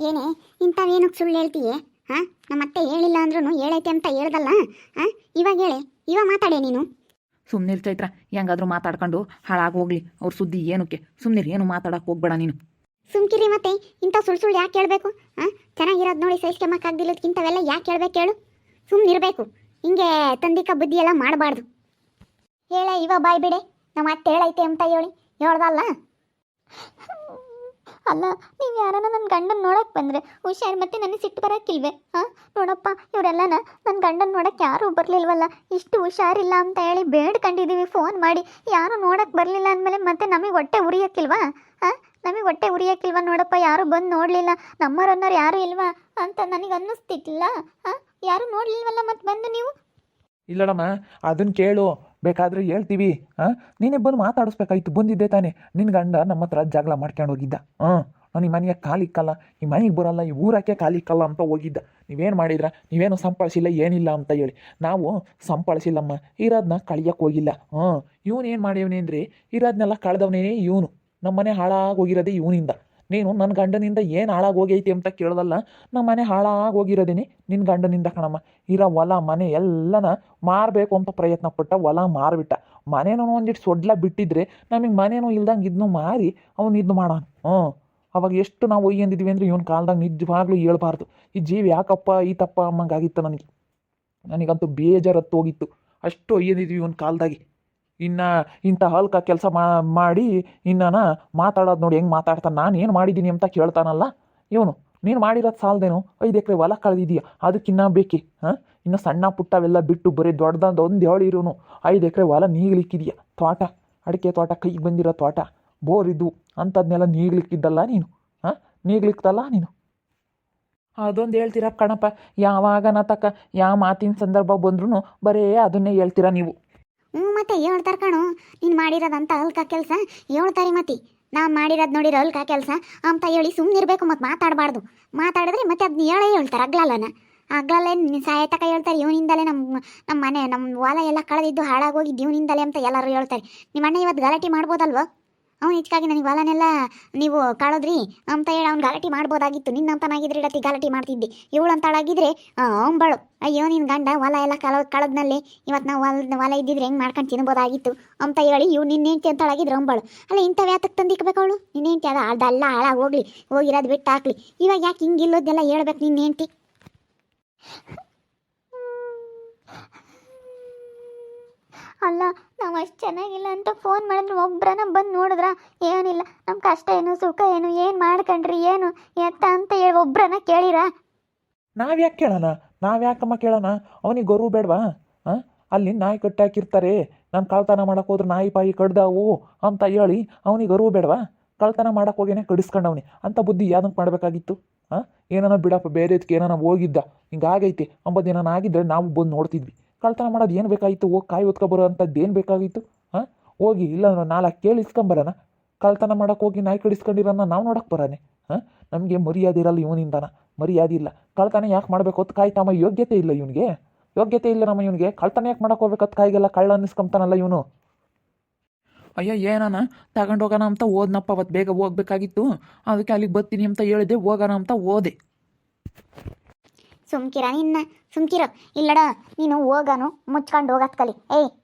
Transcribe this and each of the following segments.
ಏನೇ ಇಂಥವೇನಕ್ಕೆ ಸುಳ್ಳು ಹೇಳ್ತೀಯೇ? ಹಾಂ, ನಮ್ಮತ್ತೆ ಹೇಳಿಲ್ಲ ಅಂದ್ರೂ ಹೇಳೈತೆ ಅಂತ ಹೇಳ್ದಲ್ಲ. ಹಾಂ, ಇವಾಗ ಹೇಳೆ, ಇವಾಗ ಮಾತಾಡೆ ನೀನು. ಸುಮ್ಮನಿರು ಚೈತ್ರ, ಹೆಂಗಾದ್ರೂ ಮಾತಾಡ್ಕೊಂಡು ಹಾಳಾಗೋಗ್ಲಿ ಅವ್ರ ಸುದ್ದಿ ಏನಕ್ಕೆ. ಸುಮ್ಮನಿರು, ಏನು ಮಾತಾಡಕ್ಕೆ ಹೋಗ್ಬೇಡ ನೀನು. ಸುಮ್ಕಿರಿ ಮತ್ತೆ, ಇಂಥ ಸುಳ್ಳು ಯಾಕೆ ಹೇಳ್ಬೇಕು? ಹಾಂ, ಚೆನ್ನಾಗಿರೋದು ನೋಡಿ ಸಹಿಸ್ಕೊಂಬಕ್ಕಾಗ್ದಿಲ್ಲದಕ್ಕಿಂತವೆಲ್ಲ ಯಾಕೆ ಹೇಳ್ಬೇಕು ಹೇಳು? ಸುಮ್ಮನಿರ್ಬೇಕು, ಹಿಂಗೆ ತಂದಿಕ ಬುದ್ಧಿ ಎಲ್ಲ ಮಾಡಬಾರ್ದು. ಹೇಳೆ ಇವಾಗ ಬಾಯ್ ಬಿಡೆ, ನಮ್ಮ ಅತ್ತೆ ಹೇಳೈತೆ ಅಂತ ಹೇಳ್ದಲ್ಲ. ಅಲ್ಲ, ನೀವು ಯಾರನ್ನ ನನ್ನ ಗಂಡನ ನೋಡಕ್ಕೆ ಬಂದರೆ ಹುಷಾರು, ಮತ್ತೆ ನನಗೆ ಸಿಟ್ಟು ಬರೋಕ್ಕಿಲ್ವೇ? ಹಾಂ, ನೋಡಪ್ಪ, ಇವರೆಲ್ಲನ ನನ್ನ ಗಂಡನ ನೋಡೋಕ್ಕೆ ಯಾರೂ ಬರಲಿಲ್ವಲ್ಲ, ಇಷ್ಟು ಹುಷಾರಿಲ್ಲ ಅಂತ ಹೇಳಿ ಬೇಡ್ಕೊಂಡಿದ್ದೀವಿ ಫೋನ್ ಮಾಡಿ, ಯಾರೂ ನೋಡೋಕ್ಕೆ ಬರಲಿಲ್ಲ ಅಂದಮೇಲೆ ಮತ್ತೆ ನಮಗೆ ಹೊಟ್ಟೆ ಉರಿಯೋಕ್ಕಿಲ್ವಾ? ಹಾಂ, ನಮಗೆ ಹೊಟ್ಟೆ ಉರಿಯೋಕ್ಕಿಲ್ವ? ನೋಡಪ್ಪ, ಯಾರೂ ಬಂದು ನೋಡಲಿಲ್ಲ, ನಮ್ಮರನ್ನೋರು ಯಾರೂ ಇಲ್ವಾ ಅಂತ ನನಗೆ ಅನ್ನಿಸ್ತಿಟ್ಟಿಲ್ಲ. ಹಾಂ, ಯಾರೂ ನೋಡಲಿಲ್ವಲ್ಲ ಮತ್ತೆ ಬಂದು ನೀವು? ಇಲ್ಲಡಮ್ಮ, ಅದನ್ನು ಕೇಳು, ಬೇಕಾದರೆ ಹೇಳ್ತೀವಿ. ಹಾಂ, ನೀನೇ ಬಂದು ಮಾತಾಡಿಸ್ಬೇಕಾಯ್ತು, ಬಂದಿದ್ದೆ ತಾನೇ. ನಿನ್ನ ಗಂಡ ನಮ್ಮ ಹತ್ರ ಜಗಳ ಮಾಡ್ಕೊಂಡು ಹೋಗಿದ್ದ. ನಾನು ಈ ಮನೆಗೆ ಕಾಲಿಕ್ಕಲ್ಲ, ಈ ಮನೆಗೆ ಬರೋಲ್ಲ, ಈ ಊರಕ್ಕೆ ಕಾಲಿಕ್ಕಲ್ಲ ಅಂತ ಹೋಗಿದ್ದ. ನೀವೇನು ಮಾಡಿದ್ರ? ನೀವೇನು ಸಂಪಾಳಿಸಿಲ್ಲ, ಏನಿಲ್ಲ ಅಂತ ಹೇಳಿ. ನಾವು ಸಂಪಾಳಿಸಿಲ್ಲಮ್ಮ, ಇರೋದನ್ನ ಕಳಿಯಕ್ಕೆ ಹೋಗಿಲ್ಲ. ಇವನು ಏನು ಮಾಡ್ಯವನೇ ಅಂದರೆ, ಇರೋದನ್ನೆಲ್ಲ ಕಳೆದವನೇ ಇವನು. ನಮ್ಮ ಮನೆ ಹಾಳಾಗೋಗಿರೋದೇ ಇವನಿಂದ. ನೀನು ನನ್ನ ಗಂಡನಿಂದ ಏನು ಹಾಳಾಗೋಗೈತಿ ಅಂತ ಕೇಳ್ದಲ್ಲ. ನಮ್ಮ ಮನೆ ಹಾಳಾಗೋಗಿರೋದೇನೆ ನಿನ್ನ ಗಂಡನಿಂದ ಕಣಮ್ಮ. ಇರೋ ಹೊಲ ಮನೆ ಎಲ್ಲನ ಮಾರಬೇಕು ಅಂತ ಪ್ರಯತ್ನ ಪಟ್ಟ, ಹೊಲ ಮಾರಿಬಿಟ್ಟ. ಮನೇನೂ ಒಂದಿಟ್ಟು ಸೊಡ್ಲ ಬಿಟ್ಟಿದ್ರೆ ನಮಗೆ ಮನೇನೂ ಇಲ್ದಂಗೆ ಇದನ್ನು ಮಾರಿ ಅವನು ಇದು ಮಾಡೋಣ. ಅವಾಗ ಎಷ್ಟು ನಾವು ಒಯ್ಯಂದಿದ್ವಿ ಅಂದರೆ ಇವನ ಕಾಲ್ದಾಗ ನಿಜವಾಗ್ಲೂ ಹೇಳ್ಬಾರ್ದು. ಈ ಜೀವ ಯಾಕಪ್ಪ ಈ ತಪ್ಪ ಅಮ್ಮಂಗಾಗಿತ್ತು ನನಗಂತೂ ಬೇಜಾರತ್ತು ಹೋಗಿತ್ತು. ಅಷ್ಟು ಒಯ್ಯಂದಿದ್ವಿ ಇವನ ಕಾಲ್ದಾಗಿ. ಇನ್ನು ಇಂಥ ಹಲ್ಕ ಕೆಲಸ ಮಾಡಿ ಇನ್ನು ಮಾತಾಡೋದು ನೋಡಿ ಹೆಂಗೆ ಮಾತಾಡ್ತಾನೆ. ನಾನು ಏನು ಮಾಡಿದ್ದೀನಿ ಅಂತ ಕೇಳ್ತಾನಲ್ಲ ಇವನು. ನೀನು ಮಾಡಿರೋದು ಸಾಲದೇನು? 5 ಎಕರೆ ಹೊಲ ಕಳೆದಿದೆಯಾ, ಅದಕ್ಕಿನ್ನ ಬೇಕಿ? ಇನ್ನು ಸಣ್ಣ ಪುಟ್ಟವೆಲ್ಲ ಬಿಟ್ಟು ಬರೀ ದೊಡ್ಡದಂದು ಒಂದು ಹೇಳಿರೋನು 5 ಎಕರೆ ಹೊಲ ನೀಗ್ಲಿಕ್ಕಿದೆಯಾ? ತೋಟ, ಅಡಿಕೆ ತೋಟ, ಕೈಗೆ ಬಂದಿರೋ ತೋಟ, ಬೋರಿದ್ದು ಅಂಥದ್ನೆಲ್ಲ ನೀಗ್ಲಿಕ್ಕಿದ್ದಲ್ಲ ನೀನು. ನೀಗ್ಲಿಕ್ತಲ್ಲ ನೀನು. ಅದೊಂದು ಹೇಳ್ತೀರ ಕಣಪ್ಪ, ಯಾವಾಗನ ತಕ್ಕ ಯಾವ ಮಾತಿನ ಸಂದರ್ಭ ಬಂದ್ರೂ ಬರೀ ಅದನ್ನೇ ಹೇಳ್ತೀರಾ ನೀವು. ಮತ್ತೆ ಹೇಳ್ತಾರೆ ಕಣೋ, ನೀನು ಮಾಡಿರೋದಂತ ಅಲ್ಕ ಕೆಲಸ ಹೇಳ್ತಾರೆ. ಮತ್ತೆ ನಾನು ಮಾಡಿರೋದು ನೋಡಿರೋ ಅಲ್ಕ ಕೆಲಸ ಅಂತ ಹೇಳಿ ಸುಮ್ಮನಿರ್ಬೇಕು. ಮತ್ತು ಮಾತಾಡಬಾರ್ದು. ಮಾತಾಡಿದ್ರೆ ಮತ್ತೆ ಅದನ್ನ ಹೇಳ್ತಾರೆ. ಆಗ್ಲಲ್ಲೇ ನೀನು ಸಾಯತಕ ಹೇಳ್ತಾರೆ. ಇವನಿಂದಲೇ ನಮ್ಮ ಮನೆ ನಮ್ಮ ಹೊಲ ಎಲ್ಲ ಕಳೆದಿದ್ದು ಹಾಳಾಗೋಗಿದ್ದು ಇವನಿಂದಲೇ ಅಂತ ಎಲ್ಲರೂ ಹೇಳ್ತಾರೆ. ನಿಮ್ಮ ಅಣ್ಣ ಇವತ್ತು ಗಲಾಟೆ ಮಾಡ್ಬೋದಲ್ವ? ಅವ್ನು ಹೆಚ್ಚಾಗಿ ನನಗೆ ಹೊಲನೆಲ್ಲ ನೀವು ಕಳೆದ್ರಿ ಅಂತ ಹೇಳಿ ಅವ್ನು ಗಲಾಟೆ ಮಾಡ್ಬೋದಾಗಿತ್ತು. ನಿನ್ನಂತನಾಗಿದ್ರೆ ಇಡತ್ತಿ ಗಲಾಟೆ ಮಾಡ್ತಿದ್ದೆ. ಇವಳು ಅಂತಾಳಾಗಿದ್ರೆ ಅಂಬಳು, ಅಯ್ಯೋ ನಿನ್ನ ಗಂಡ ಹೊಲ ಎಲ್ಲ ಕಳೆದ್ನಲ್ಲಿ ಇವತ್ತು ನಾವು ಹೊಲ ಇದ್ದಿದ್ರೆ ಹೆಂಗೆ ಮಾಡ್ಕೊಂಡು ತಿನ್ಬೋದಾಗಿತ್ತು ಅಂತ ಹೇಳಿ ನಿನ್ನೇಂಟಿ ಅಂತಾಳಾಗಿದ್ರೆ ಅಂಬಳು. ಅಲ್ಲ, ಇಂಥವು ಯಾತಕ್ಕೆ ತಂದಿಕ್ಬೇಕು ಅವಳು? ನಿನ್ನೇಂಟಿ ಅದೆಲ್ಲ ಹಾಳಾಗಿ ಹೋಗಿರೋದು ಬಿಟ್ಟು ಹಾಕ್ಲಿ. ಇವಾಗ ಯಾಕೆ ಹಿಂಗಿಲ್ಲೋದೆಲ್ಲ ಹೇಳ್ಬೇಕು ನಿನ್ನೇಂಟಿ? ಅಲ್ಲ, ನಾವು ಅಷ್ಟು ಚೆನ್ನಾಗಿಲ್ಲ ಅಂತ ಫೋನ್ ಮಾಡಿದ್ರೆ ಒಬ್ಬರನ್ನ ಬಂದು ನೋಡಿದ್ರ ಏನಿಲ್ಲ, ನಮ್ಮ ಕಷ್ಟ ಏನು ಸುಖ ಏನು ಮಾಡ್ಕೊಂಡ್ರಿ ಏನು ಎತ್ತ ಅಂತ ಹೇಳಿ ಒಬ್ಬರನ್ನ ಕೇಳಿರ? ನಾವ್ಯಾಕೆ ಕೇಳೋಣ? ನಾವ್ಯಾಕಮ್ಮ ಕೇಳೋಣ? ಅವನಿಗೆ ಗೌರವ ಬೇಡವಾ? ಅಲ್ಲಿ ನಾಯಿ ಕಟ್ಟಾಕಿರ್ತಾರೆ, ನಾನು ಕಳ್ತನ ಮಾಡಕ್ಕೆ ಹೋದ್ರೆ ನಾಯಿ ಪಾಯಿ ಕಡ್ದಾವು ಅಂತ ಹೇಳಿ ಅವನಿಗೆ ಗೌರವ ಬೇಡವಾ? ಕಳ್ತನ ಮಾಡಕ್ಕೆ ಹೋಗೇನೆ ಕಡಿಸ್ಕೊಂಡವನಿ ಅಂತ ಬುದ್ಧಿ ಯಾವ್ದಕ್ಕೆ ಮಾಡಬೇಕಾಗಿತ್ತು? ಏನಾನ ಬಿಡಪ್ಪ, ಬೇರೆದಕ್ಕೆ ಏನಾನ ಹೋಗಿದ್ದ ಹಿಂಗಾಗೈತೆ ಅಂಬದು ಏನಾನ ಆಗಿದ್ರೆ ನಾವು ಬಂದು ನೋಡ್ತಿದ್ವಿ. ಕಳ್ತನ ಮಾಡೋದು ಏನು ಬೇಕಾಗಿತ್ತು? ಹೋಗಿ ಕಾಯಿ ಹೊತ್ಕೊಬರೋ ಅಂಥದ್ದು ಏನು ಬೇಕಾಗಿತ್ತು? ಹೋಗಿ ಇಲ್ಲ 4 ಕೇಳಿ ಇಸ್ಕೊಂಬರೋಣ. ಕಳ್ತನ ಮಾಡೋಕೆ ಹೋಗಿ ನಾಯಿ ಕಡಿಸ್ಕೊಂಡಿರೋನ್ನ ನಾವು ನೋಡೋಕೆ ಬರೋನೆ. ನಮಗೆ ಮರ್ಯಾದೆ ಇರಲ್ಲ ಇವನಿಂದನ, ಮರ್ಯಾದೆ ಇಲ್ಲ. ಕಳ್ತನ ಯಾಕೆ ಮಾಡಬೇಕು ಹೊತ್ತು ಕಾಯಿ ತಮ್ಮ ಯೋಗ್ಯತೆ ಇಲ್ಲ ಇವನಿಗೆ, ಯೋಗ್ಯತೆ ಇಲ್ಲ ನಮ್ಮ ಇವನಿಗೆ. ಕಳ್ತನ ಯಾಕೆ ಮಾಡೋಕೆ ಹೋಗ್ಬೇಕತ್ತು ಕಾಯಿಗೆಲ್ಲ ಕಳ್ಳ ಅನ್ನಿಸ್ಕೊಂತಾನಲ್ಲ ಇವನು. ಅಯ್ಯೋ, ಏನಾನ ತಗೊಂಡೋಗೋಣ ಅಂತ ಓದ್ನಪ್ಪ, ಅವತ್ತು ಬೇಗ ಹೋಗ್ಬೇಕಾಗಿತ್ತು, ಅದಕ್ಕೆ ಅಲ್ಲಿಗೆ ಬರ್ತೀನಿ ಅಂತ ಹೇಳಿದೆ, ಹೋಗೋಣ ಅಂತ ಹೋದೆ. ಸುಮ್ಕಿರ ಇಲ್ಲಡ, ನೀನು ಹೋಗನು ಮುಚ್ಕೊಂಡು ಹೋಗತ್ ಕಲಿ.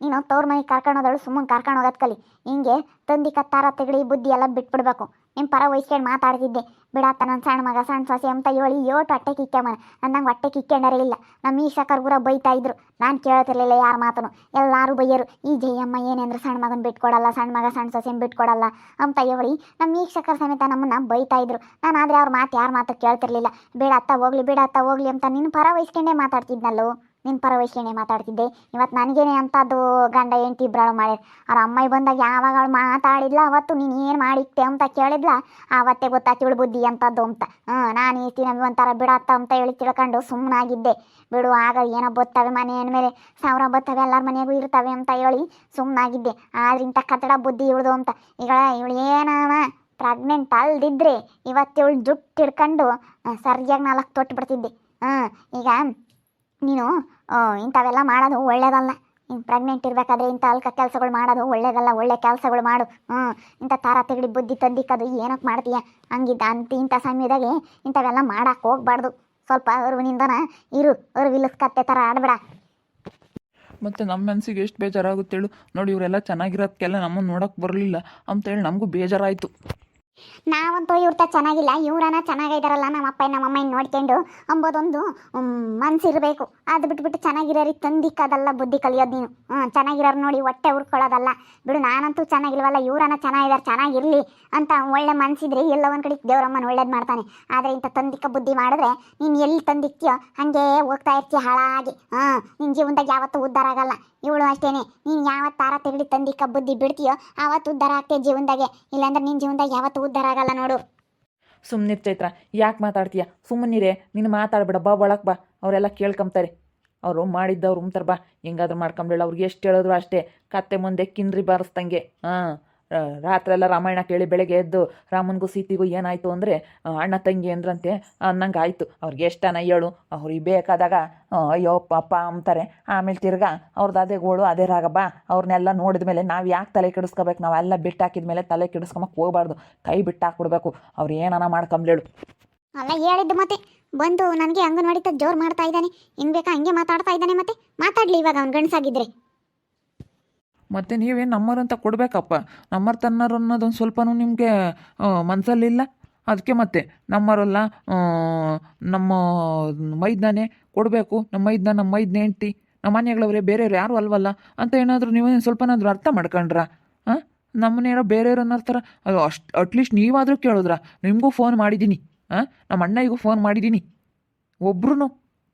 ನೀನು ತವ್ರ ಮನೆಗೆ ಕರ್ಕೊಂಡೋದಳು, ಸುಮ್ಮನೆ ಕರ್ಕೊಂಡು ಹೋಗತ್ ಕಲಿ. ಹಿಂಗೆ ತಂದಿ ಕತ್ತಾರ ತೆಗಳಿ ಬುದ್ಧಿ ಎಲ್ಲ ಬಿಟ್ಬಿಡ್ಬೇಕು. ನಿಮ್ಮ ಪರ ವಹಿಸ್ಕೊಂಡು ಮಾತಾಡ್ತಿದ್ದೆ. ಬಿಡಾತ ನನ್ನ ಸಣ್ಣ ಮಗ ಸಣ್ಣ ಸೊಸೆ ಅಂತ ಹೇಳಿ ಹೊಟ್ಟೆ ಕಿಕ್ಕೆಮ್ಮನ. ನಂಗೆ ಹೊಟ್ಟೆ ಕಿಕ್ಕೊಂಡರೇ ಇಲ್ಲ. ನಮ್ಮ ಈ ಸಕರ್ಗುರ ಬೈತಾ ಇದ್ರು, ನಾನು ಕೇಳ್ತಿರ್ಲಿಲ್ಲ ಯಾರ ಮಾತನು. ಎಲ್ಲರೂ ಬೈಯರು, ಈ ಜಯಮ್ಮ ಏನೆಂದ್ರೆ ಸಣ್ಣ ಮಗನ ಬಿಟ್ಕೊಡಲ್ಲ, ಸಣ್ಣ ಮಗ ಸಣ್ಣ ಸೊಸೆನ ಬಿಟ್ಕೊಡಲ್ಲ ಅಂತ ಹೇಳಿ ನಮ್ಮ ಈ ಸಕರ್ ಸಮೇತ ನಮ್ಮನ್ನು ಬೈತಾ ಇದ್ರು. ನಾನು ಆದರೆ ಅವ್ರ ಮಾತು ಯಾರ ಮಾತು ಕೇಳ್ತಿರ್ಲಿಲ್ಲ. ಬಿಡಾತ್ತ ಹೋಗ್ಲಿ ಅಂತ ನಿನ್ನ ಪರ ವಹಿಸ್ಕೊಂಡೇ ಮಾತಾಡ್ತಿದ್ನಲ್ಲೋ, ನಿನ್ನ ಪರ ವಹಿಸ್ಕೊಂಡೇ ಮಾತಾಡ್ತಿದ್ದೆ. ಇವತ್ತು ನನಗೇನೆ ಅಂಥದ್ದು ಗಂಡ ಹೆಂಡತಿ ಇಬ್ಬರು ಮಾಡ್ಯಾರ. ಅವ್ರ ಅಮ್ಮಾಯಿ ಬಂದಾಗ ಯಾವಾಗ ಅವಳು ಮಾತಾಡಿದ್ಲ ಅವತ್ತು ನೀನು ಏನು ಮಾಡಿತ್ತೆ ಅಂತ ಕೇಳಿದ್ಲ, ಆವತ್ತೇ ಗೊತ್ತಾಗ್ತಿವಳು ಬುದ್ಧಿ ಅಂತದ್ದು ಅಂತ. ನಾನು ಈ ನಮಗೆ ಒಂಥರ ಬಿಡತ್ತ ಅಂತ ಹೇಳಿ ತಿಳ್ಕೊಂಡು ಸುಮ್ಮನಾಗಿದ್ದೆ. ಬಿಡು, ಆಗ ಏನೋ ಬರ್ತವೆ ಮನೆ ಅಂದಮೇಲೆ 1000 ಬರ್ತವೆ, ಎಲ್ಲರ ಮನೆಗೂ ಇರ್ತವೆ ಅಂತ ಹೇಳಿ ಸುಮ್ಮನಾಗಿದ್ದೆ. ಆದ್ರೆ ಇಂಥ ಕಟ್ಟಡ ಬುದ್ಧಿ ಇವಳ್ದು ಅಂತ. ಈಗ ಇವಳು ಏನಾವ ಪ್ರೆಗ್ನೆಂಟ್ ಅಲ್ದಿದ್ರೆ ಇವತ್ತು ಇವಳು ಜುಟ್ಟು ಹಿಡ್ಕೊಂಡು ಸರಿಯಾಗಿ 4 ತೊಟ್ಟು ಬಿಡ್ತಿದ್ದೆ. ಈಗ ನೀನು ಇಂಥವೆಲ್ಲ ಮಾಡೋದು ಒಳ್ಳೇದಲ್ಲ. ಹಿಂಗೆ ಪ್ರೆಗ್ನೆಂಟ್ ಇರಬೇಕಾದ್ರೆ ಇಂಥ ಅಲ್ಕ ಕೆಲಸಗಳು ಮಾಡೋದು ಒಳ್ಳೇದಲ್ಲ. ಒಳ್ಳೆ ಕೆಲಸಗಳು ಮಾಡು. ಇಂಥ ತಾರ ತಿಗಡಿ ಬುದ್ಧಿ ತಂದಿಕ್ಕದು ಏನಕ್ಕೆ ಮಾಡ್ತೀಯ? ಹಂಗಿದ್ದ ಇಂಥ ಸಮಯದಾಗೆ ಇಂಥವೆಲ್ಲ ಮಾಡಕ್ಕೆ ಹೋಗ್ಬಾರ್ದು. ಸ್ವಲ್ಪ ಅರಿವಿನಿಂದನ ಇರು. ಅರಿವಿಲ್ಲಸ್ಕತ್ತೆ ಥರ ಆಡಬೇಡ. ಮತ್ತು ನಮ್ಮ ಮನಸ್ಸಿಗೆ ಎಷ್ಟು ಬೇಜಾರಾಗುತ್ತೇಳು. ನೋಡಿ ಇವರೆಲ್ಲ ಚೆನ್ನಾಗಿರೋದಕ್ಕೆಲ್ಲ ನಮ್ಮನ್ನು ನೋಡೋಕೆ ಬರಲಿಲ್ಲ ಅಂತೇಳಿ ನಮಗೂ ಬೇಜಾರಾಯಿತು. ನಾವಂತೂ ಇವ್ರ ಚೆನ್ನಾಗಿಲ್ಲ, ಇವ್ರನ್ನ ಚೆನ್ನಾಗಿದ್ದಾರಲ್ಲ ನಮ್ಮ ಅಪ್ಪ ನಮ್ಮ ಅಮ್ಮ ನೋಡ್ಕೊಂಡು ಅಂಬೋದೊಂದು ಮನ್ಸಿರಬೇಕು. ಅದು ಬಿಟ್ಬಿಟ್ಟು ಚೆನ್ನಾಗಿರೋರಿಗೆ ತಂದಿಕ್ಕದಲ್ಲ ಬುದ್ಧಿ ಕಲಿಯೋದು ನೀನು. ಚೆನ್ನಾಗಿರೋರು ನೋಡಿ ಹೊಟ್ಟೆ ಉರ್ಕೊಳ್ಳೋದಲ್ಲ ಬಿಡು. ನಾನಂತೂ ಚೆನ್ನಾಗಿಲ್ವಲ್ಲ, ಇವ್ರನ್ನ ಚೆನ್ನಾಗಿದ್ದಾರೆ, ಚೆನ್ನಾಗಿರಲಿ ಅಂತ ಒಳ್ಳೆ ಮನಸ್ಸಿದ್ರೆ ಎಲ್ಲ ಒಂದು ಕಡೆ ದೇವರಮ್ಮನ ಒಳ್ಳೇದು ಮಾಡ್ತಾನೆ. ಆದರೆ ಇಂಥ ತಂದಿಕ್ಕ ಬುದ್ಧಿ ಮಾಡಿದ್ರೆ ನೀನು ಎಲ್ಲಿ ತಂದಿಕ್ತೀಯೋ ಹಾಗೆ ಹೋಗ್ತಾ ಇರ್ತೀಯ ಹಾಳಾಗಿ. ನಿನ್ನ ಜೀವನದಾಗ ಯಾವತ್ತೂ ಉದ್ಧಾರ ಆಗಲ್ಲ. ಇವಳು ಅಷ್ಟೇನೆ, ನೀನು ಯಾವತ್ತು ತಾರ ತೆಗಡಿ ತಂದಿಕ್ಕ ಬುದ್ಧಿ ಬಿಡ್ತೀಯೋ ಆವತ್ತು ಉದ್ಧಾರ ಆಗ್ತೀಯ ಜೀವನದಾಗೆ. ಇಲ್ಲಾಂದ್ರೆ ನಿನ್ನ ಜೀವನದಾಗ ಯಾವತ್ತೂ ಉದ್ಧಾರ ಆಗಲ್ಲ ನೋಡು. ಸುಮ್ಮನಿರ್ ಚೈತ್ರ, ಯಾಕೆ ಮಾತಾಡ್ತೀಯ? ಸುಮ್ಮನಿರೇ, ನೀನು ಮಾತಾಡ್ಬೇಡ, ಬಾ ಒಳಗೆ ಬಾ. ಅವರೆಲ್ಲ ಕೇಳ್ಕೊಂತಾರೆ. ಅವರು ಮಾಡಿದ್ದವ್ರು ಉಮ್ತಾರೆ, ಬಾ. ಹೆಂಗಾದ್ರೂ ಮಾಡ್ಕೊಂಬಿಡಲ್ಲ. ಅವ್ರಿಗೆ ಎಷ್ಟು ಹೇಳಿದ್ರು ಅಷ್ಟೇ, ಕತ್ತೆ ಮುಂದೆ ಕಿಂದ್ರಿ ಬಾರಿಸ್ದಂಗೆ. ರಾತ್ರಿ ಎಲ್ಲ ರಾಮಾಯಣ ಕೇಳಿ ಬೆಳಗ್ಗೆ ಎದ್ದು ರಾಮನಿಗೂ ಸೀತೆಗೂ ಏನಾಯಿತು ಅಂದರೆ ಅಣ್ಣ ತಂಗಿ ಅಂದ್ರಂತೆ ಅನ್ನಂಗೆ ಆಯಿತು. ಅವ್ರಿಗೆ ಎಷ್ಟನ ಹೇಳು, ಅವ್ರಿಗೆ ಬೇಕಾದಾಗ ಅಯ್ಯೋ ಅಪ್ಪ ಅಂತಾರೆ. ಆಮೇಲೆ ತಿರ್ಗಾ ಅವ್ರದ್ದು ಅದೇ ಗೋಳು ಅದೇ ರಾಗ. ಬಾ, ಅವ್ರನ್ನೆಲ್ಲ ನೋಡಿದ ಮೇಲೆ ನಾವು ಯಾಕೆ ತಲೆ ಕೆಡಿಸ್ಕೋಬೇಕು? ನಾವೆಲ್ಲ ಬಿಟ್ಟು ಹಾಕಿದ ಮೇಲೆ ತಲೆ ಕೆಡಿಸ್ಕೊಂಬಕ್ಕೆ ಹೋಗ್ಬಾರ್ದು. ಕೈ ಬಿಟ್ಟು ಹಾಕ್ಬಿಡ್ಬೇಕು. ಅವ್ರು ಏನನ ಮಾಡ್ಕೊಂಬ್ಲೇಳು. ಅಲ್ಲ ಹೇಳಿದ್ದು ಮತ್ತೆ ಬಂದು ನನಗೆ ಅಂಗನವಾಡಿ ತಗ ಜೋರು ಮಾಡ್ತಾ ಇದ್ದಾನೆ. ಹಿಂಗೆ ಬೇಕಾ ಹಂಗೆ ಮಾತಾಡ್ತಾ ಇದ್ದಾನೆ. ಮತ್ತೆ ಮಾತಾಡಲಿ ಇವಾಗ ಅವ್ನು ಗಂಡಸಾಗಿದ್ರೆ. ಮತ್ತು ನೀವೇನು ನಮ್ಮರಂತ ಕೊಡಬೇಕಪ್ಪ. ನಮ್ಮರ್ ತನ್ನರು ಅನ್ನೋದೊಂದು ಸ್ವಲ್ಪನೂ ನಿಮಗೆ ಮನಸ್ಸಲ್ಲಿಲ್ಲ. ಅದಕ್ಕೆ ಮತ್ತೆ ನಮ್ಮರಲ್ಲ, ನಮ್ಮ ಮೈದ್ನಾನೇ ಕೊಡಬೇಕು. ನಮ್ಮ ಮೈದ್ನ ಹೆಂಡ್ತಿ, ನಮ್ಮ ಮನೆಗಳವರೇ, ಬೇರೆಯವ್ರು ಯಾರು ಅಲ್ವಲ್ಲ ಅಂತ ಏನಾದರೂ ನೀವೇನು ಸ್ವಲ್ಪನಾದರೂ ಅರ್ಥ ಮಾಡ್ಕೊಂಡ್ರಾ? ನಮ್ಮನ್ನೇನೋ ಬೇರೆಯವ್ರು ಅನ್ನೋರ್ತಾರ. ಅದು ಅಟ್ಲೀಸ್ಟ್ ನೀವಾದರೂ ಕೇಳಿದ್ರಾ? ನಿಮಗೂ ಫೋನ್ ಮಾಡಿದ್ದೀನಿ, ನಮ್ಮ ಅಣ್ಣನಿಗೂ ಫೋನ್ ಮಾಡಿದ್ದೀನಿ. ಒಬ್ರು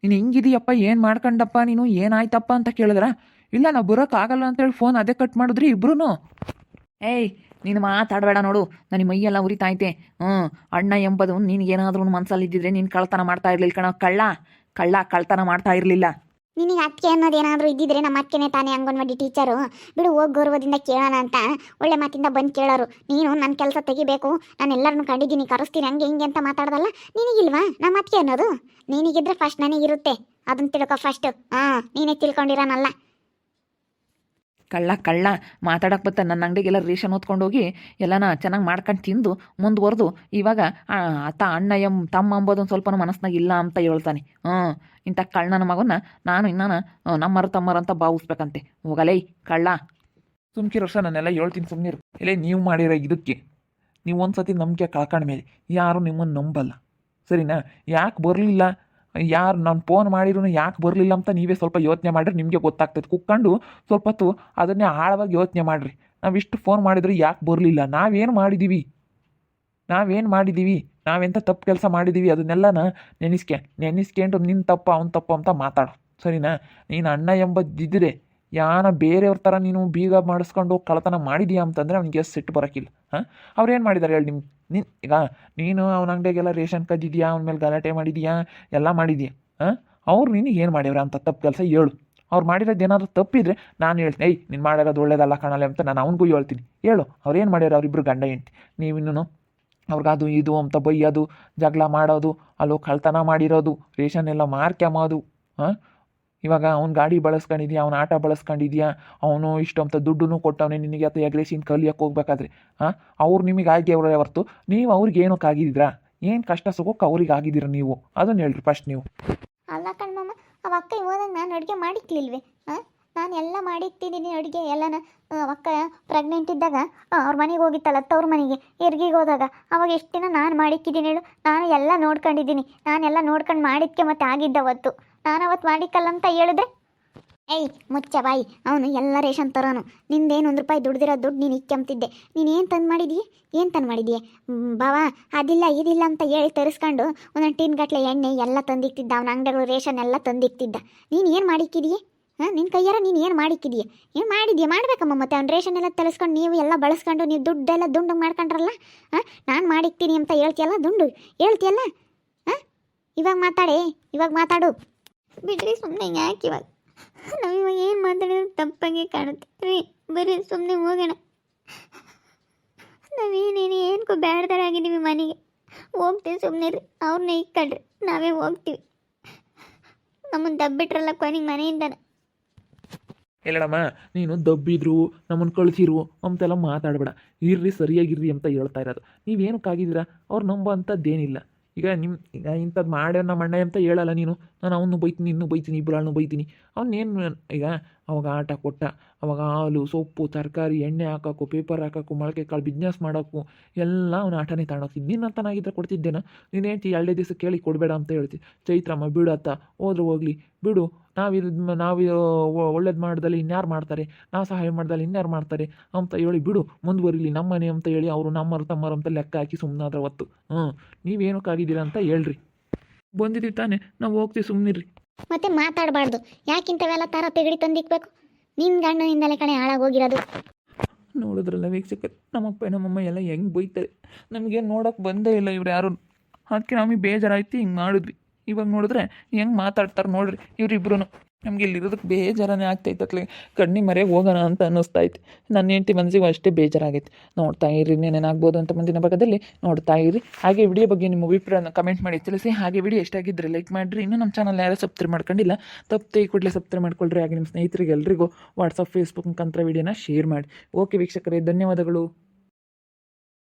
ನೀನು ಹಿಂಗಿದೀಯಪ್ಪ, ಏನು ಮಾಡ್ಕೊಂಡಪ್ಪ ನೀನು, ಏನಾಯ್ತಪ್ಪ ಅಂತ ಕೇಳಿದ್ರಾ? ಇಲ್ಲ, ನಾವು ಬರೋಕ್ಕಾಗಲ್ಲ ಅಂತೇಳಿ ಫೋನ್ ಅದೇ ಕಟ್ ಮಾಡಿದ್ರಿ ಇಬ್ರು. ಏಯ್, ನೀನು ಮಾತಾಡಬೇಡ ನೋಡು, ನನಗೆ ಮೈಯೆಲ್ಲ ಉರಿತಾಯ್ತೆ. ಅಣ್ಣ ಎಂಬುದು ನಿನಗೇನಾದ್ರೂ ಮನಸ್ಸಲ್ಲಿ ಇದ್ದಿದ್ರೆ ನೀನು ಕಳ್ತನ ಮಾಡ್ತಾ ಇರಲಿಲ್ಲ ಕಣ. ಕಳ್ತನ ಮಾಡ್ತಾ ಇರಲಿಲ್ಲ. ನಿನಗೆ ಅತ್ತಿಗೆ ಅನ್ನೋದೇನಾದರೂ ಇದ್ದಿದ್ರೆ ನಮ್ಮ ಅತ್ತಿಗೆನೇ ತಾನೇ ಅಂಗನವಾಡಿ ಟೀಚರು. ಬಿಡು, ಹೋಗಿ ಗೌರವದಿಂದ ಕೇಳೋಣ ಅಂತ ಒಳ್ಳೆ ಮಾತಿಂದ ಬಂದು ಕೇಳೋರು. ನೀನು ನನ್ನ ಕೆಲಸ ತೆಗಿಬೇಕು, ನಾನು ಎಲ್ಲರನ್ನೂ ಕಂಡಿದ್ದೀನಿ, ಕರೆಸ್ತೀನಿ, ಹಂಗೆ ಹಿಂಗೆ ಅಂತ ಮಾತಾಡ್ದಲ್ಲ. ನಿನಗಿಲ್ವಾ ನಮ್ಮ ಅತ್ತಿಗೆ ಅನ್ನೋದು? ನಿನಗಿದ್ರೆ ಫಸ್ಟ್ ನನಗಿರುತ್ತೆ, ಅದನ್ನು ತಿಳ್ಕೊ ಫಸ್ಟ್. ನೀನೇ ತಿಳ್ಕೊಂಡಿರೋನಲ್ಲ. ಕಳ್ಳ ಮಾತಾಡಕ್ಕೆ ಬತ್ತ ನನ್ನ ಅಂಗಡಿಗೆಲ್ಲ ರೇಷನ್ ಹೊತ್ಕೊಂಡು ಹೋಗಿ ಎಲ್ಲನ ಚೆನ್ನಾಗಿ ಮಾಡ್ಕೊಂಡು ತಿಂದು ಮುಂದುವರೆದು ಇವಾಗ ಅಣ್ಣ ತಮ್ಮ ಅಂಬೋದೊಂದು ಸ್ವಲ್ಪ ಮನಸ್ನಾಗ ಇಲ್ಲ ಅಂತ ಹೇಳ್ತಾನೆ. ಇಂಥ ಕಳ್ಳನ ಮಗನ ನಾನು ಇನ್ನೂ ನಮ್ಮರು ತಮ್ಮರು ಅಂತ ಭಾವಿಸ್ಬೇಕಂತೆ. ಹೋಗಲೇ ಕಳ್ಳ. ಸುಮ್ಕಿರೋ ವರ್ಷ ನಾನೆಲ್ಲ ಹೇಳ್ತೀನಿ, ಸುಮ್ಮನಿರು. ಇಲ್ಲೇ ನೀವು ಮಾಡಿರೋ ಇದಕ್ಕೆ ನೀವು ಒಂದು ಸತಿ ನಂಬಿಕೆ ಕಳ್ಕೊಂಡ ಮೇಲೆ ಯಾರು ನಿಮ್ಮನ್ನು ನಂಬಲ್ಲ, ಸರಿನಾ? ಯಾಕೆ ಬರಲಿಲ್ಲ, ಯಾರು ನಾನು ಫೋನ್ ಮಾಡಿದ್ರು ಯಾಕೆ ಬರಲಿಲ್ಲ ಅಂತ ನೀವೇ ಸ್ವಲ್ಪ ಯೋಚನೆ ಮಾಡಿರಿ, ನಿಮಗೆ ಗೊತ್ತಾಗ್ತದೆ. ಕುತ್ಕೊಂಡು ಸ್ವಲ್ಪ ಹೊತ್ತು ಅದನ್ನೇ ಆಳವಾಗಿ ಯೋಚನೆ ಮಾಡಿರಿ. ನಾವಿಷ್ಟು ಫೋನ್ ಮಾಡಿದ್ರು ಯಾಕೆ ಬರಲಿಲ್ಲ, ನಾವೇನು ಮಾಡಿದ್ದೀವಿ, ನಾವೆಂಥ ತಪ್ಪು ಕೆಲಸ ಮಾಡಿದ್ದೀವಿ, ಅದನ್ನೆಲ್ಲನ ನೆನೆಸ್ಕೊಂಡು ನಿನ್ನ ತಪ್ಪು ಅವ್ನ ತಪ್ಪು ಅಂತ ಮಾತಾಡು, ಸರಿನಾ? ನೀನು ಅಣ್ಣ ಎಂಬುದಿದ್ದರೆ ಬೇರೆಯವ್ರ ಥರ ನೀನು ಬೀಗ ಮಾಡಿಸ್ಕೊಂಡು ಕಳ್ಳತನ ಮಾಡಿದೀಯಾ ಅಂತಂದರೆ ಅವ್ನಿಗೆ ಸಿಟ್ಟು ಬರೋಕ್ಕಿಲ್ಲ. ಅವ್ರೇನು ಮಾಡಿದ್ದಾರೆ ಹೇಳಿ? ಈಗ ನೀನು ಅವನ ಅಂಗಡಿಗೆಲ್ಲ ರೇಷನ್ ಕದ್ದಿದ್ಯಾ, ಅವನ ಮೇಲೆ ಗಲಾಟೆ ಮಾಡಿದೀಯಾ, ಎಲ್ಲ ಮಾಡಿದೀಯಾ. ಅವ್ರು ನಿನಗೆ ಏನು ಮಾಡ್ಯವ್ರ ಅಂತ ತಪ್ಪು ಕೆಲಸ ಹೇಳು. ಅವ್ರು ಮಾಡಿರೋದು ಏನಾದರೂ ತಪ್ಪಿದ್ರೆ ನಾನು ಹೇಳ್ತೀನಿ, ನೀನು ಮಾಡಿರೋದು ಒಳ್ಳೇದಲ್ಲ ಕಾಣಲ್ಲ ಅಂತ ನಾನು ಅವನಿಗೂ ಹೇಳ್ತೀನಿ. ಹೇಳು, ಅವ್ರೇನು ಮಾಡ್ಯಾರ ಅವರಿಬ್ಬರು ಗಂಡ ಹೆಂಡ್ತಿ. ನೀವಿನ್ನೂ ಅವ್ರಿಗದು ಇದು ಅಂತ ಬೈಯೋದು, ಜಗಳ ಮಾಡೋದು, ಅಲ್ಲೋ ಕಳ್ತನ ಮಾಡಿರೋದು, ರೇಷನ್ ಎಲ್ಲ ಮಾರ್ಕ್ಯಂಬೋದು. ಇವಾಗ ಅವ್ನು ಗಾಡಿ ಬಳಸ್ಕೊಂಡಿದ್ಯಾ, ಅವ್ನ ಆಟ ಬಳಸ್ಕೊಂಡಿದ್ಯಾ, ಅವನು ಇಷ್ಟಂತ ದುಡ್ಡು ಕೊಟ್ಟವನೇ ನಿನಗೆ ಅಥವಾ ಎಗ್ರೆಸಿನ್ ಕಲಿಯೋಕ್ಕೆ ಹೋಗ್ಬೇಕಾದ್ರೆ ಅವ್ರು ನಿಮಗೆ ಆಗಿವ್ರೆ ಹೊರ್ತು ನೀವು ಅವ್ರಿಗೆ ಏನಕ್ಕೆ ಆಗಿದ್ದೀರಾ? ಏನು ಕಷ್ಟ ಸುಖಕ್ಕೆ ಅವ್ರಿಗೆ ಆಗಿದ್ದೀರ ನೀವು? ಅದನ್ನು ಹೇಳ್ರಿ ಫಸ್ಟ್ ನೀವು. ಅಲ್ಲ ಕಣ್ಮಮ್ಮ, ಅವ ಅಕ್ಕ ಹೋದಾಗ ನಾನು ಅಡುಗೆ ಮಾಡಿಕ್ಲಿಲ್ವೇ? ನಾನು ಎಲ್ಲ ಮಾಡಿಕ್ತಿದ್ದೀನಿ ಅಡುಗೆ ಎಲ್ಲನ. ಅಕ್ಕ ಪ್ರೆಗ್ನೆಂಟ್ ಇದ್ದಾಗ ಅವ್ರ ಮನೆಗೆ ಹೋಗಿತ್ತಲ್ಲ, ತವ್ರ ಮನೆಗೆ ಹೆರ್ಗಿಗೆ ಹೋದಾಗ ಅವಾಗ ಎಷ್ಟು ದಿನ ನಾನು ಮಾಡಿಕ್ಕಿದ್ದೀನಿ ಹೇಳು. ನಾನು ಎಲ್ಲ ನೋಡ್ಕೊಂಡಿದ್ದೀನಿ, ನಾನೆಲ್ಲ ನೋಡ್ಕೊಂಡು ಮಾಡಿದ್ಕೆ ಮತ್ತೆ ಆಗಿದ್ದವತ್ತು. ನಾನು ಅವತ್ತು ಮಾಡಿಕ್ಕಲ್ಲ ಅಂತ ಹೇಳಿದ್ರೆ ಮುಚ್ಚ ಬಾಯಿ. ಅವನು ಎಲ್ಲ ರೇಷನ್ ತರೋನು. ನಿಂದೇನು ₹1 ದುಡ್ದಿರೋ ದುಡ್ಡು ನೀನು ಇಕ್ಕಂತಿದ್ದೆ. ನೀನು ಏನು ತಂದು ಮಾಡಿದೀಯ ಬಾವಾ? ಅದಿಲ್ಲ ಇದಿಲ್ಲ ಅಂತ ಹೇಳಿ ತರಿಸ್ಕೊಂಡು ಒಂದೊಂದು ಟೀನ್ ಗಟ್ಟಲೆ ಎಣ್ಣೆ ಎಲ್ಲ ತಂದಿಕ್ತಿದ್ದ. ಅವನ ಅಂಗಡಿಗಳು ರೇಷನ್ ಎಲ್ಲ ತಂದಿಕ್ತಿದ್ದ. ನೀನು ಏನು ಮಾಡಿಕ್ಕಿದೀಯ? ನಿನ್ನ ಕೈಯಾರ ನೀನು ಏನು ಮಾಡಿಕ್ಕಿದೀಯ? ಏನು ಮಾಡಿದ್ಯಾ? ಮಾಡಬೇಕಮ್ಮ. ಮತ್ತೆ ಅವ್ನು ರೇಷನ್ ಎಲ್ಲ ತರಿಸ್ಕೊಂಡು ನೀವು ಎಲ್ಲ ಬಳಸ್ಕೊಂಡು ನೀವು ದುಡ್ಡೆಲ್ಲ ದುಂಡು ಮಾಡ್ಕೊಂಡ್ರಲ್ಲ. ನಾನು ಮಾಡಿಕ್ತೀನಿ ಅಂತ ಹೇಳ್ತೀಯಲ್ಲ, ದುಂಡು ಹೇಳ್ತೀಯಲ್ಲ. ಇವಾಗ ಮಾತಾಡು. ಬಿಡ್ರಿ ಸುಮ್ಮನೆ, ಯಾಕೆ ಇವಾಗ ನಾವಿವಾಗ ಏನು ಮಾತಾಡಿದ್ರೆ ತಪ್ಪಾಗೆ ಕಾಣುತ್ತೆ ರೀ. ಬರೀ ಸುಮ್ಮನೆ ಹೋಗೋಣ. ನಾವೇನೇನು ಏನಕ್ಕೂ ಬೇಡ್ದಾರಾಗಿದ್ದೀವಿ ಮನೆಗೆ. ಹೋಗ್ತೀವಿ ಸುಮ್ಮನೆ ರೀ. ಅವ್ರನ್ನ ಇಕ್ಕಳ್ರಿ, ನಾವೇ ಹೋಗ್ತೀವಿ. ನಮ್ಮನ್ನು ದಬ್ಬಿಟ್ರಲ್ಲ ಕೊನೆಗೆ ಮನೆಯಿಂದನ. ಹೇಳಮ್ಮ ನೀನು ದಬ್ಬಿದ್ರು ನಮ್ಮನ್ನು ಕಳಿಸಿರು ಅಂತೆಲ್ಲ ಮಾತಾಡಬೇಡ. ಇರ್ರಿ ಸರಿಯಾಗಿರ್ರಿ ಅಂತ ಹೇಳ್ತಾ ಇರೋದು. ನೀವೇನಕ್ಕಾಗಿದ್ದೀರಾ ಅವ್ರು ನಂಬೋ ಅಂಥದ್ದೇನಿಲ್ಲ. ಈಗ ಇಂಥದ್ದು ಮಾಡ್ಯೋ ನಮ್ಮ ಅಣ್ಣ ಅಂತ ಹೇಳಲ್ಲ ನೀನು. ನಾನು ಅವನು ಬೈತೀನಿ ಇನ್ನೂ ಬೈತೀನಿ ಇಬ್ಬರನ್ನು ಬೈತೀನಿ. ಅವನೇನು ಈಗ ಅವಾಗ ಆಟ ಕೊಟ್ಟ, ಅವಾಗ ಹಾಲು ಸೊಪ್ಪು ತರಕಾರಿ ಎಣ್ಣೆ ಹಾಕೋಕು ಪೇಪರ್ ಹಾಕೋಕು ಮೊಳಕೆ ಕಾಳು ಬಿಸ್ನೆಸ್ ಮಾಡೋಕು ಎಲ್ಲ ಅವನ ಆಟನೇ ತಗೊಂಡೋಗ್ತಿದ್ದು. ನಿನ್ನ ಅಂತನಾಗಿದ್ದರೆ ಕೊಡ್ತಿದ್ದೇನೋ. ನೀನು ಹೇಳ್ತಿ 2 ದಿವಸ ಕೇಳಿ ಕೊಡಬೇಡ ಅಂತ ಹೇಳ್ತಿ. ಚೈತ್ರಮ್ಮ ಬಿಡು ಅತ್ತ, ಹೋದ್ರೆ ಹೋಗಲಿ ಬಿಡು. ನಾವು ಒಳ್ಳೇದು ಮಾಡ್ದಲ್ಲಿ ಇನ್ಯಾರು ಮಾಡ್ತಾರೆ, ನಾವು ಸಹಾಯ ಮಾಡ್ದಲ್ಲಿ ಇನ್ಯಾರು ಮಾಡ್ತಾರೆ ಅಂತ ಹೇಳಿ ಬಿಡು, ಮುಂದುವರಿಲಿ ನಮ್ಮನೆ ಅಂತ ಹೇಳಿ ಅವರು ನಮ್ಮರು ತಮ್ಮರು ಅಂತ ಲೆಕ್ಕ ಹಾಕಿ ಸುಮ್ಮನಾದ್ರೆ ಹೊತ್ತು. ನೀವೇನಕ್ಕಾಗಿದ್ದೀರಾ ಅಂತ ಹೇಳ್ರಿ. ಬಂದಿದ್ದೀವಿ ತಾನೇ, ನಾವು ಹೋಗ್ತೀವಿ, ಸುಮ್ಮನಿರ್ರಿ. ಮತ್ತೆ ಮಾತಾಡಬಾರ್ದು. ಯಾಕಿಂಥವೆಲ್ಲ ತರ ತೆಗಡಿ ತಂದಿಕ್ಬೇಕು? ನಿನ್ನ ಗಂಡನಿಂದಲೇ ಕಣೆ ಹಾಳಾಗೋಗಿರೋದು. ನೋಡಿದ್ರಲ್ಲ ವೀಕ್ಷಕರು, ನಮ್ಮಪ್ಪ ನಮ್ಮಮ್ಮ ಎಲ್ಲ ಹೆಂಗೆ ಬೈತಾರೆ. ನಮಗೇನು ನೋಡೋಕೆ ಬಂದೇ ಇಲ್ಲ ಇವ್ರು ಯಾರು. ಅದಕ್ಕೆ ನಮಗೆ ಬೇಜಾರಾಯ್ತು, ಹಿಂಗೆ ಮಾಡಿದ್ವಿ. ಇವಾಗ ನೋಡಿದ್ರೆ ಹೆಂಗೆ ಮಾತಾಡ್ತಾರೆ ನೋಡ್ರಿ ಇವರಿಬ್ರು. ನಮಗೆ ಇಲ್ಲಿರೋದಕ್ಕೆ ಬೇಜಾರನೇ ಆಗ್ತೈತೆ. ಅತ್ಲೆ ಕಣ್ಣಿ ಮರೆಗೆ ಹೋಗೋಣ ಅಂತ ಅನ್ನಿಸ್ತೈತೆ. ನನ್ನ ಹೆಂಡತಿ ಮನಸ್ಸಿಗೂ ಅಷ್ಟೇ ಬೇಜಾರಾಗೈತೆ. ನೋಡ್ತಾ ಇರಿ ಏನೇನಾಗ್ಬೋದು ಅಂತ ಮುಂದಿನ ಭಾಗದಲ್ಲಿ ನೋಡ್ತಾ ಇರಿ. ಹಾಗೆ ವಿಡಿಯೋ ಬಗ್ಗೆ ನಿಮ್ಮ ಅಭಿಪ್ರಾಯನ ಕಮೆಂಟ್ ಮಾಡಿ ತಿಳಿಸಿ. ಹಾಗೆ ವಿಡಿಯೋ ಎಷ್ಟಾಗಿದ್ದರೆ ಲೈಕ್ ಮಾಡಿರಿ. ಇನ್ನೂ ನಮ್ಮ ಚಾನಲ್ ಯಾರು ಸಬ್ಸ್ಕ್ರೈಬ್ ಮಾಡ್ಕೊಂಡಿಲ್ಲ ತಪ್ಪದೆ ಈ ಕೂಡಲೇ ಸಬ್ಸ್ಕ್ರೈಬ್ ಮಾಡ್ಕೊಳ್ರಿ. ಹಾಗೆ ನಿಮ್ಮ ಸ್ನೇಹಿತರಿಗೆ ಎಲ್ರಿಗೂ ವಾಟ್ಸಪ್ ಫೇಸ್ಬುಕ್ ಮುಖಾಂತರ ವಿಡಿಯೋನ ಶೇರ್ ಮಾಡಿ. ಓಕೆ ವೀಕ್ಷಕರೇ, ಧನ್ಯವಾದಗಳು.